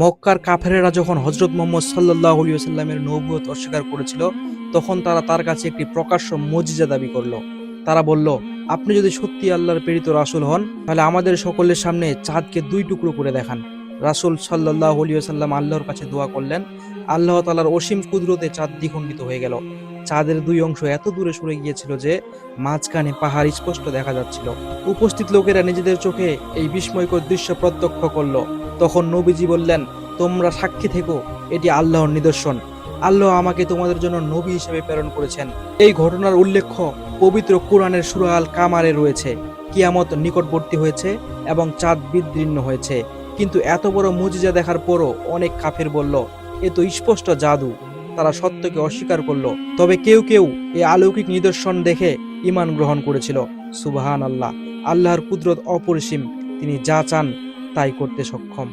মক্কার কাফেরেরা যখন হযরত মুহাম্মদ সাল্লাল্লাহু আলাইহি ওয়াসাল্লামের নবুয়ত অস্বীকার করেছিল, তখন তারা তার কাছে একটি প্রকাশ্য মুজিজা দাবি করলো। তারা বলল, আপনি যদি সত্যি আল্লাহর প্রেরিত রাসূল হন, তাহলে আমাদের সকলের সামনে চাঁদকে দুই টুকরো করে দেখান। রাসূল সাল্লাল্লাহু আলাইহি ওয়াসাল্লাম আল্লাহর কাছে দোয়া করলেন। আল্লাহ তাআলার অসীম কুদরতে চাঁদ দ্বিখণ্ডিত হয়ে গেল। চাঁদের দুই অংশ এত দূরে সরে গিয়েছিল যে মাঝখানে পাহাড় স্পষ্ট দেখা যাচ্ছিল। উপস্থিত লোকেরা নিজেদের চোখে এই বিস্ময়কর দৃশ্য প্রত্যক্ষ করলো। তখন নবীজি বললেন, তোমরা সাক্ষী থেকো, এটি আল্লাহর নিদর্শন। আল্লাহ আমাকে তোমাদের জন্য নবী হিসেবে প্রেরণ করেছেন। এই ঘটনার উল্লেখ পবিত্র কুরআনের সূরা আল কামারে রয়েছে। কিয়ামত নিকটবর্তী হয়েছে এবং চাঁদ বিদীর্ণ হয়েছে। কিন্তু এত বড় মুজিজা দেখার পরও অনেক কাফের বলল, এ তো স্পষ্ট জাদু। তারা সত্যকে অস্বীকার করলো। তবে কেউ কেউ এই অলৌকিক নিদর্শন দেখে ঈমান গ্রহণ করেছিল। সুবহানাল্লাহ! আল্লাহর কুদরত অপরিসীম, তিনি যা চান তাই করতে সক্ষম।